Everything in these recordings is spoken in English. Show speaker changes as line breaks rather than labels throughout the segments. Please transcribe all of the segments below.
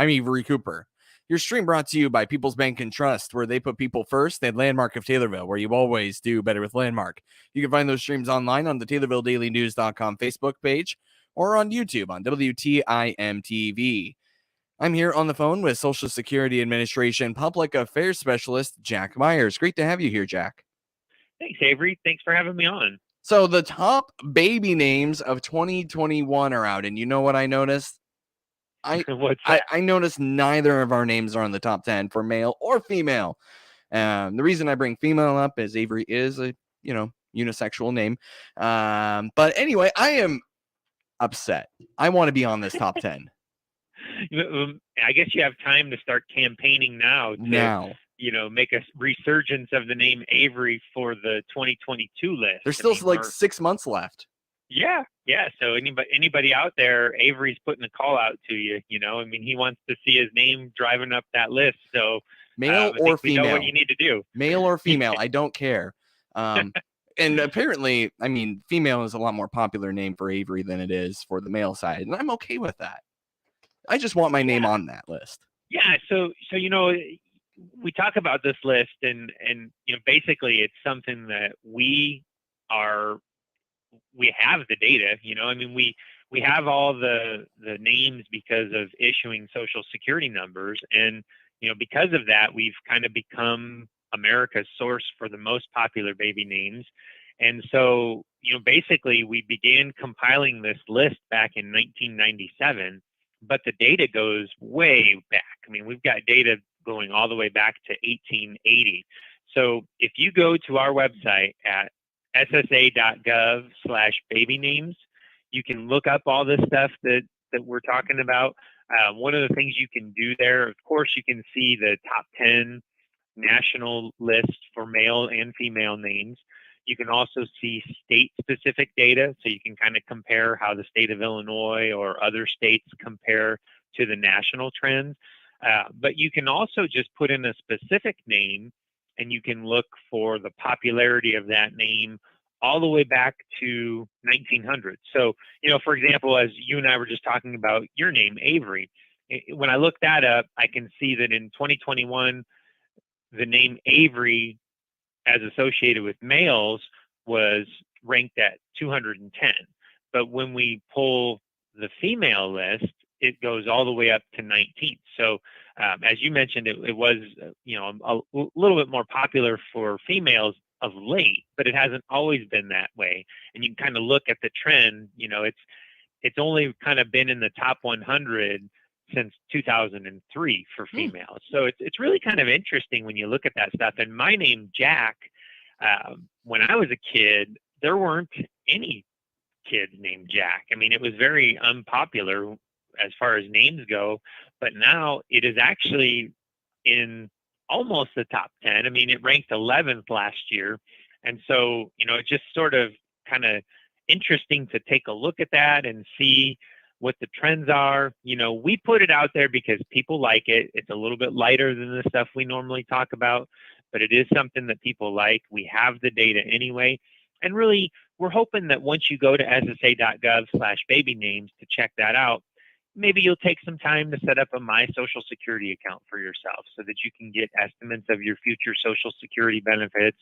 I'm Avery Cooper. Your stream brought to you by People's Bank and Trust, where they put people first. They had Landmark of Taylorville, where you always do better with Landmark. You can find those streams online on the TaylorvilleDailyNews.com Facebook page or on YouTube on WTIM TV. I'm here on the phone with Social Security Administration Public Affairs Specialist Jack Myers. Great to have you here, Jack.
Thanks, Avery. Thanks for having me on.
So the top baby names of 2021 are out, and you know what I noticed?
What's that?
I noticed neither of our names are on the top 10 for male or female. The reason I bring female up is Avery is a, unisexual name. But anyway, I am upset. I want to be on this top 10.
I guess you have time to start campaigning now to, make a resurgence of the name Avery for the 2022 list.
There's still 6 months left.
Yeah. So anybody out there, Avery's putting a call out to you. He wants to see his name driving up that list. So
male or female,
we know what you need to do.
Male or female, I don't care. And apparently, female is a lot more popular name for Avery than it is for the male side, and I'm okay with that. I just want my name on that list.
Yeah. So we talk about this list, and basically it's something that we have the data. We have all the names because of issuing Social Security numbers, and because of that, we've kind of become America's source for the most popular baby names. And so basically we began compiling this list back in 1997, but the data goes way back. We've got data going all the way back to 1880. So if you go to our website at ssa.gov/baby names, you can look up all this stuff that we're talking about. One of the things you can do there, of course, you can see the top 10 national list for male and female names. You can also see state-specific data, so you can kind of compare how the state of Illinois or other states compare to the national trends. But you can also just put in a specific name, and you can look for the popularity of that name all the way back to 1900. So, for example, as you and I were just talking about your name, Avery, when I look that up, I can see that in 2021, the name Avery as associated with males was ranked at 210. But when we pull the female list, it goes all the way up to 19th. So as you mentioned, it was a little bit more popular for females of late, but it hasn't always been that way. And you can kind of look at the trend. It's only kind of been in the top 100 since 2003 for females. So it's really kind of interesting when you look at that stuff. And my name, Jack, when I was a kid, there weren't any kids named Jack. It was very unpopular as far as names go, but now it is actually in almost the top 10. It ranked 11th last year. And so, it's just sort of kind of interesting to take a look at that and see what the trends are. We put it out there because people like it. It's a little bit lighter than the stuff we normally talk about, but it is something that people like. We have the data anyway. And really, we're hoping that once you go to ssa.gov/baby names to check that out, maybe you'll take some time to set up a My Social Security account for yourself so that you can get estimates of your future Social Security benefits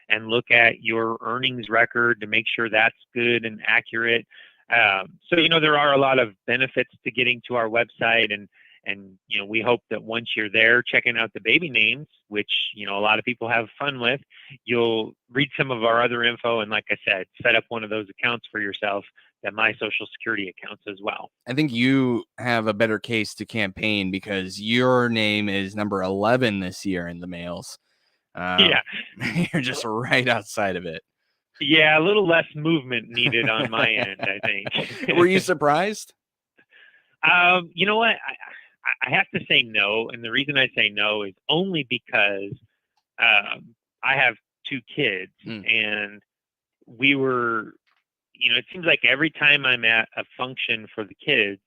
and look at your earnings record to make sure that's good and accurate. So, there are a lot of benefits to getting to our website, and we hope that once you're there checking out the baby names, which, a lot of people have fun with, you'll read some of our other info. And like I said, set up one of those accounts for yourself, that My Social Security accounts as well.
I think you have a better case to campaign because your name is number 11 this year in the males.
Yeah.
You're just right outside of it.
Yeah, a little less movement needed on my end, I think.
Were you surprised?
You know what? I have to say no. And the reason I say no is only because I have two kids, and we were, it seems like every time I'm at a function for the kids,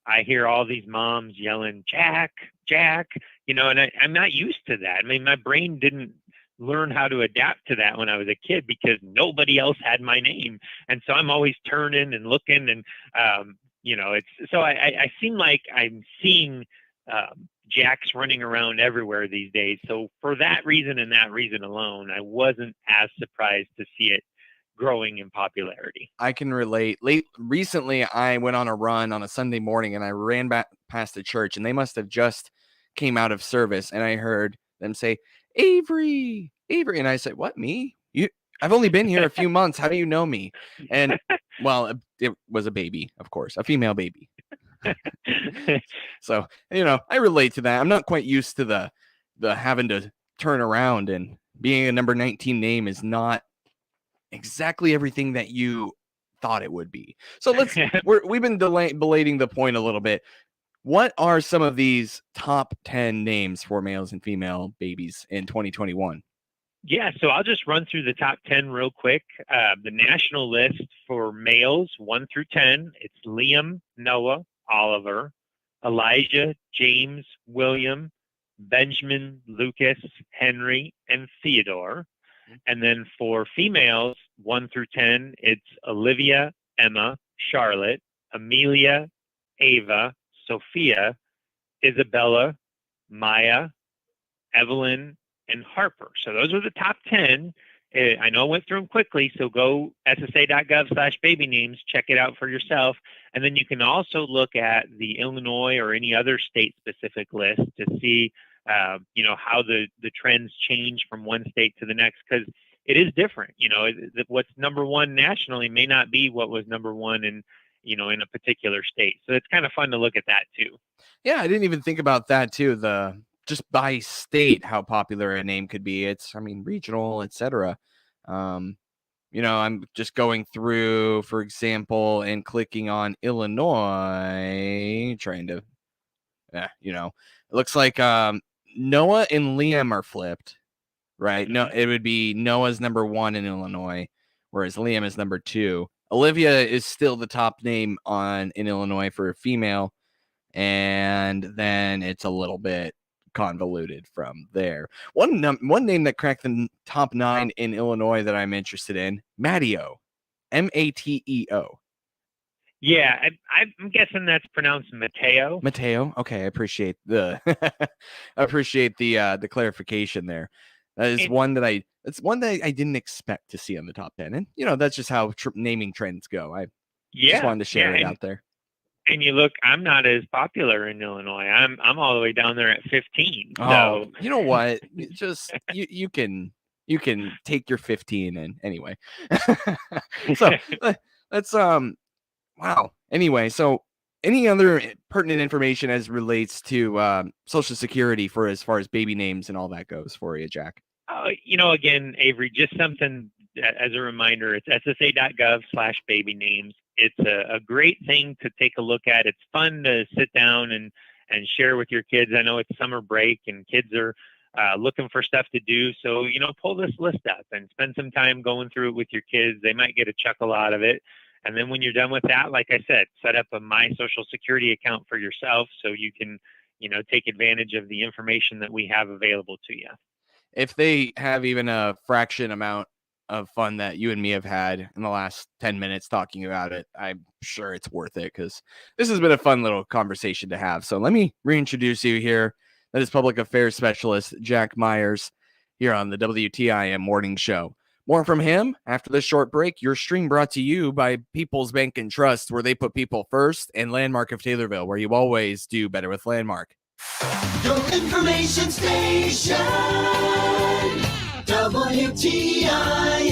I hear all these moms yelling, Jack, Jack, and I'm not used to that. My brain didn't learn how to adapt to that when I was a kid because nobody else had my name. And so I'm always turning and looking, and, it's, so I seem like I'm seeing jacks running around everywhere these days. So for that reason and that reason alone, I wasn't as surprised to see it growing in popularity.
I can relate. Recently, I went on a run on a Sunday morning, and I ran back past the church, and they must have just came out of service, and I heard them say, "Avery, Avery," and I said, "What, me? I've only been here a few months. How do you know me?" And well, it was a baby, of course, a female baby. So, I relate to that. I'm not quite used to the having to turn around, and being a number 19 name is not exactly everything that you thought it would be. So we've been belating the point a little bit. What are some of these top 10 names for males and female babies in 2021?
Yeah, so I'll just run through the top 10 real quick. The national list for males, 1 through 10, it's Liam, Noah, Oliver, Elijah, James, William, Benjamin, Lucas, Henry, and Theodore. And then for females, 1 through 10, it's Olivia, Emma, Charlotte, Amelia, Ava, Sophia, Isabella, Maya, Evelyn, and Harper. So those are the top 10. I know I went through them quickly, so go ssa.gov/baby names, check it out for yourself. And then you can also look at the Illinois or any other state-specific list to see, how the trends change from one state to the next, because it is different. What's number one nationally may not be what was number one in a particular state. So it's kind of fun to look at that too.
Yeah, I didn't even think about that too. Just by state, how popular a name could be. It's, regional, etc. I'm just going through, for example, and clicking on Illinois, trying to, it looks like Noah and Liam are flipped, right? No, it would be Noah's number 1 in Illinois, whereas Liam is number 2. Olivia is still the top name in Illinois for a female, and then it's a little bit convoluted from there. One name that cracked the top 9 in Illinois that I'm interested in, Mateo, Mateo.
Yeah, I'm guessing that's pronounced Mateo.
Mateo. Okay, I appreciate the the clarification there. That is one that I didn't expect to see on the top 10, and that's just how naming trends go. I just wanted to share it out there.
And you look, I'm not as popular in Illinois. I'm all the way down there at 15. So
oh, you know what? Just you can take your 15 and anyway. So that's wow. Anyway, so any other pertinent information as relates to Social Security for as far as baby names and all that goes for you, Jack?
Again, Avery, just something as a reminder, it's ssa.gov/baby names. It's a great thing to take a look at. It's fun to sit down and share with your kids. I know it's summer break and kids are looking for stuff to do. So, pull this list up and spend some time going through it with your kids. They might get a chuckle out of it. And then when you're done with that, like I said, set up a My Social Security account for yourself so you can, take advantage of the information that we have available to you.
If they have even a fraction amount of fun that you and me have had in the last 10 minutes talking about it, I'm sure it's worth it, because this has been a fun little conversation to have. So let me reintroduce you here. That is Public Affairs Specialist Jack Myers here on the WTIM Morning Show. More from him after this short break. Your stream brought to you by People's Bank and Trust, where they put people first, and Landmark of Taylorville, where you always do better with Landmark.
Your information station, WTIM.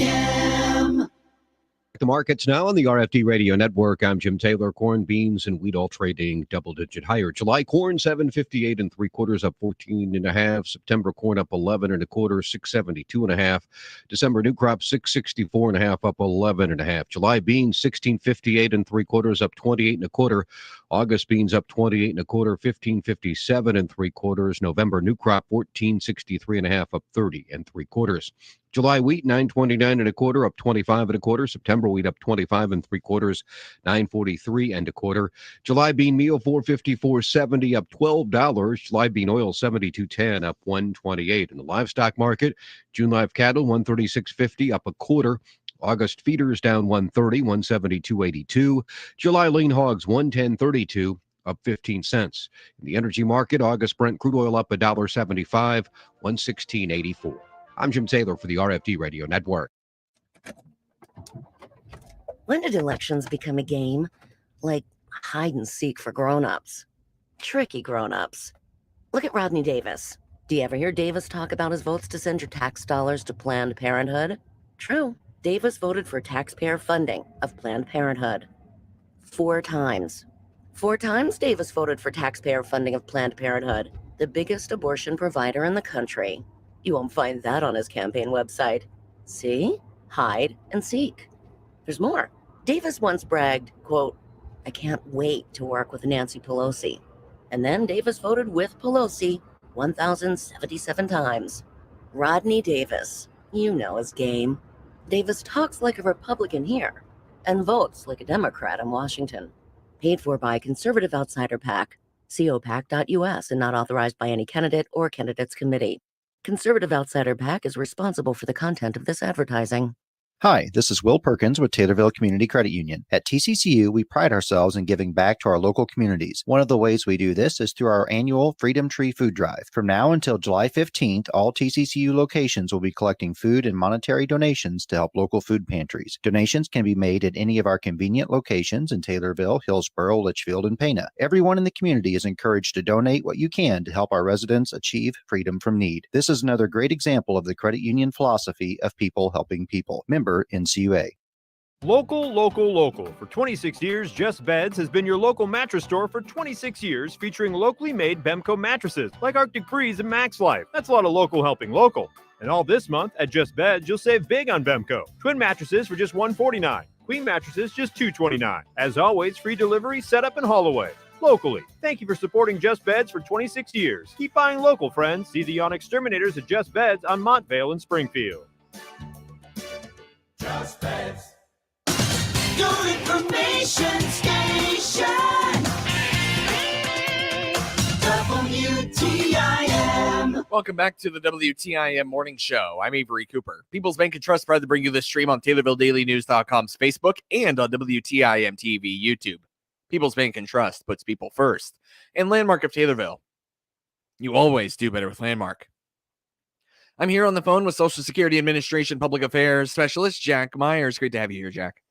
The markets now on the RFD Radio Network. I'm Jim Taylor. Corn, beans, and wheat all trading double-digit higher. July corn 7.58 3/4, up 14.5. September corn up 11.25, 6.72.5. December new crop 6.64.5, up 11.5. July beans 16.58 3/4, up 28.25. August beans up 28.25, 15.57 3/4. November new crop 14.63.5, up 30 3/4. July wheat 9.29 1/4, up 25 1/4. September wheat up 25 3/4, 9.43 1/4. July bean meal 4.54.70, up $12. July bean oil 72.10, up 1.28. In the livestock market, June live cattle 136.50, up 1/4. August feeders down 130, 172.82. July lean hogs 110.32, up 15 cents. In the energy market, August Brent crude oil up $1.75, 116.84. I'm Jim Taylor for the RFD Radio Network.
When did elections become a game? Like hide and seek for grown-ups. Tricky grown-ups. Look at Rodney Davis. Do you ever hear Davis talk about his votes to send your tax dollars to Planned Parenthood? True. Davis voted for taxpayer funding of Planned Parenthood. 4 times. 4 times Davis voted for taxpayer funding of Planned Parenthood, the biggest abortion provider in the country. You won't find that on his campaign website. See? Hide and seek. There's more. Davis once bragged, quote, "I can't wait to work with Nancy Pelosi." And then Davis voted with Pelosi 1,077 times. Rodney Davis, you know his game. Davis talks like a Republican here and votes like a Democrat in Washington. Paid for by Conservative Outsider PAC, copac.us, and not authorized by any candidate or candidates committee. Conservative Outsider PAC is responsible for the content of this advertising.
Hi, this is Will Perkins with Taylorville Community Credit Union. At TCCU, we pride ourselves in giving back to our local communities. One of the ways we do this is through our annual Freedom Tree Food Drive. From now until July 15th, all TCCU locations will be collecting food and monetary donations to help local food pantries. Donations can be made at any of our convenient locations in Taylorville, Hillsborough, Litchfield, and Pana. Everyone in the community is encouraged to donate what you can to help our residents achieve freedom from need. This is another great example of the credit union philosophy of people helping people. Member NCUA.
Local, local, local. For 26 years, Just Beds has been your local mattress store for 26 years, featuring locally made Bemco mattresses like Arctic Breeze and Max Life. That's a lot of local helping local. And all this month at Just Beds, you'll save big on Bemco. Twin mattresses for just $149. Queen mattresses just $229. As always, free delivery, setup, and haul away. Locally. Thank you for supporting Just Beds for 26 years. Keep buying local, friends. See the Yawn Exterminators at Just Beds on Montvale and Springfield.
Just Beds. Your information station. WTIM.
Welcome back to the WTIM Morning Show. I'm Avery Cooper. People's Bank and Trust proud to bring you this stream on TaylorvilleDailyNews.com's Facebook and on WTIM TV YouTube. People's Bank and Trust puts people first. And Landmark of Taylorville. You always do better with Landmark. I'm here on the phone with Social Security Administration Public Affairs Specialist Jack Myers. Great to have you here, Jack.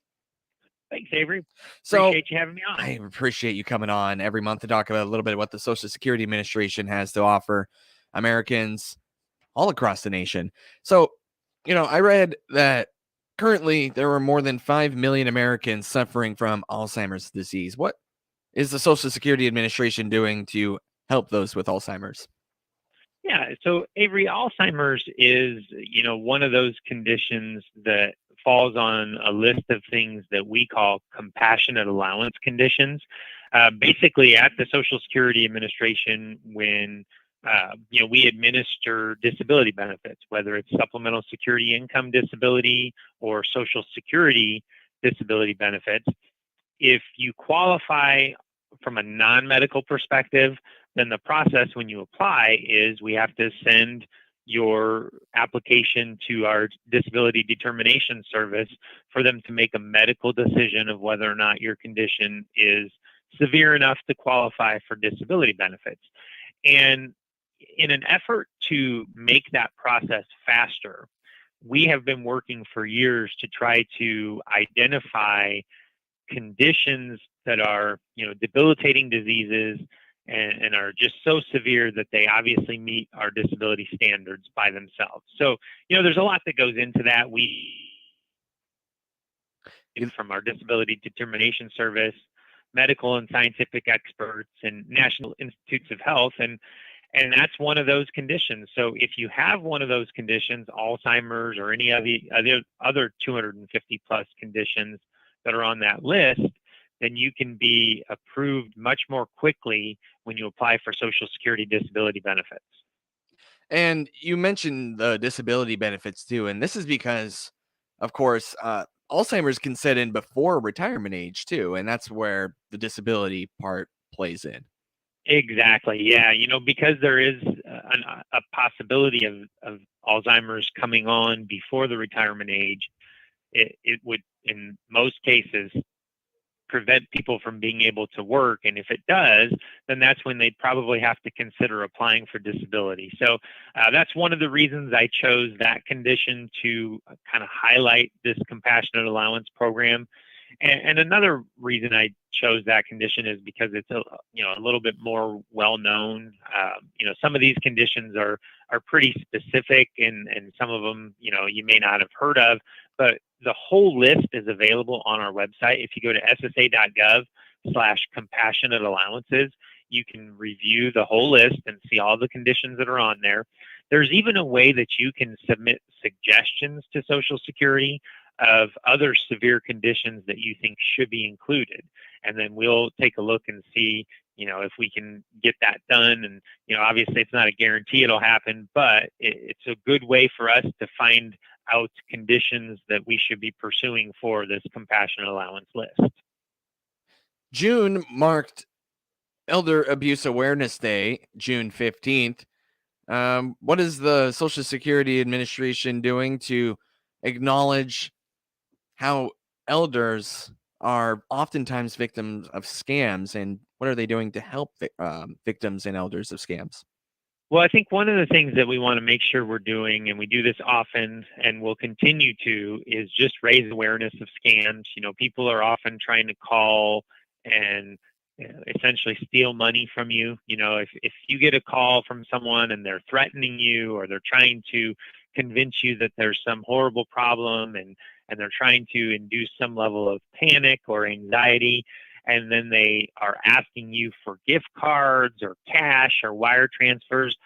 Thanks, Avery.
So,
appreciate you having me on.
I appreciate you coming on every month to talk about a little bit of what the Social Security Administration has to offer Americans all across the nation. So, I read that currently there are more than 5 million Americans suffering from Alzheimer's disease. What is the Social Security Administration doing to help those with Alzheimer's?
Yeah, so Avery, Alzheimer's is, one of those conditions that falls on a list of things that we call compassionate allowance conditions. Basically, at the Social Security Administration, when we administer disability benefits, whether it's supplemental security income disability or Social Security disability benefits, if you qualify from a non-medical perspective, then the process when you apply is we have to send your application to our disability determination service for them to make a medical decision of whether or not your condition is severe enough to qualify for disability benefits. And in an effort to make that process faster, we have been working for years to try to identify conditions that are, debilitating diseases and are just so severe that they obviously meet our disability standards by themselves. So, there's a lot that goes into that. From our disability determination service, medical and scientific experts, and National Institutes of Health, and that's one of those conditions. So if you have one of those conditions, Alzheimer's or any of the other 250 plus conditions that are on that list, then you can be approved much more quickly when you apply for Social Security disability benefits.
And you mentioned the disability benefits too, and this is because, of course, Alzheimer's can set in before retirement age too, and that's where the disability part plays in.
Exactly. Yeah. Because there is a possibility of Alzheimer's coming on before the retirement age, it would, in most cases, prevent people from being able to work. And if it does, then that's when they'd probably have to consider applying for disability. So that's one of the reasons I chose that condition to kind of highlight this compassionate allowance program. And another reason I chose that condition is because it's a little bit more well known. Some of these conditions are pretty specific, and some of them you may not have heard of, but the whole list is available on our website. If you go to ssa.gov/compassionate allowances, you can review the whole list and see all the conditions that are on there. There's even a way that you can submit suggestions to Social Security of other severe conditions that you think should be included. And then we'll take a look and see, if we can get that done. And, obviously it's not a guarantee it'll happen, but it's a good way for us to find out conditions that we should be pursuing for this compassionate allowance list.
June marked Elder Abuse Awareness Day, June 15th. What is the Social Security Administration doing to acknowledge how elders are oftentimes victims of scams, and what are they doing to help victims and elders of scams?
Well, I think one of the things that we want to make sure we're doing, and we do this often and will continue to, is just raise awareness of scams. People are often trying to call and essentially steal money from you. If you get a call from someone and they're threatening you, or they're trying to convince you that there's some horrible problem, and they're trying to induce some level of panic or anxiety, and then they are asking you for gift cards or cash or wire transfers,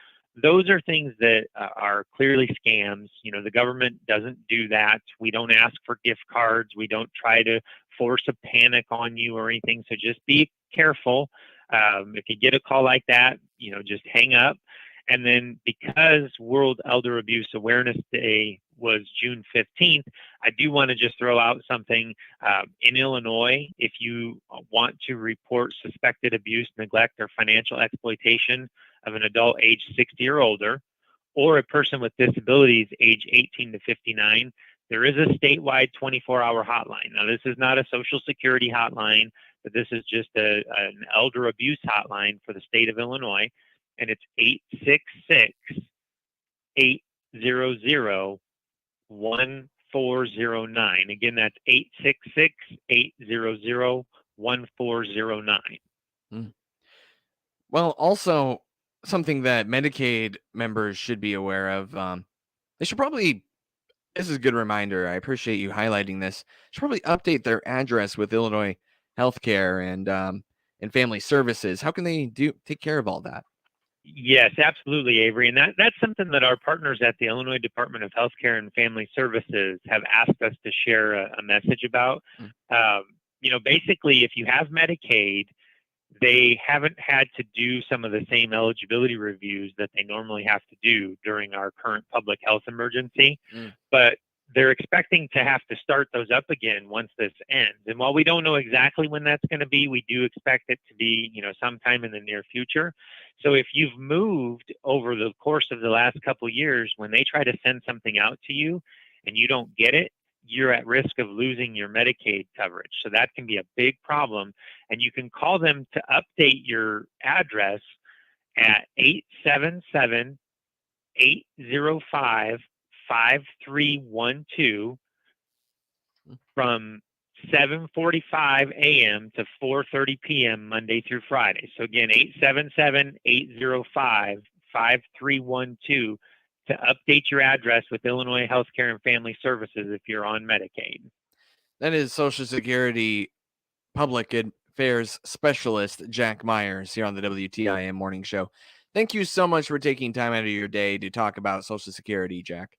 those are things that are clearly scams. The government doesn't do that. We don't ask for gift cards. We don't try to force a panic on you or anything. So just be careful. If you get a call like that, just hang up. And then, because World Elder Abuse Awareness Day was June 15th, I do want to just throw out something. In Illinois, if you want to report suspected abuse, neglect, or financial exploitation of an adult age 60 or older, or a person with disabilities age 18 to 59, there is a statewide 24-hour hotline. Now, this is not a Social Security hotline, but this is just an elder abuse hotline for the state of Illinois. And it's 866-800-1409. Again, that's 866-800-1409.
Well, also something that Medicaid members should be aware of. They should probably, this is a good reminder, I appreciate you highlighting this, should probably update their address with Illinois Healthcare and Family Services. How can they take care of all that?
Yes, absolutely, Avery. And that's something that our partners at the Illinois Department of Healthcare and Family Services have asked us to share a message about. Basically, if you have Medicaid, they haven't had to do some of the same eligibility reviews that they normally have to do during our current public health emergency. But they're expecting to have to start those up again once this ends. And while we don't know exactly when that's going to be, we do expect it to be, sometime in the near future. So if you've moved over the course of the last couple of years, when they try to send something out to you and you don't get it, you're at risk of losing your Medicaid coverage. So that can be a big problem. And you can call them to update your address at 877-805-5312 from 7:45 a.m. to 4:30 p.m. Monday through Friday. So again, 877-805-5312 to update your address with Illinois Healthcare and Family Services if you're on Medicaid.
That is Social Security Public Affairs Specialist Jack Myers here on the WTIM Morning Show. Thank you so much for taking time out of your day to talk about Social Security, Jack.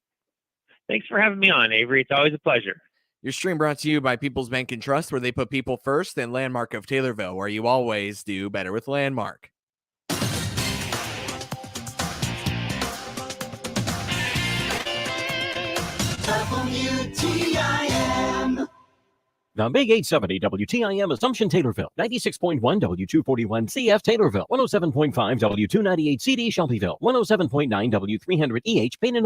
Thanks for having me on, Avery. It's always a pleasure.
Your stream brought to you by People's Bank and Trust, where they put people first, and Landmark of Taylorville, where you always do better with Landmark.
WTIM.
The Big 870 WTIM Assumption Taylorville, 96.1 W241 CF Taylorville, 107.5 W298 CD Shelbyville, 107.9 W300 EH Payne and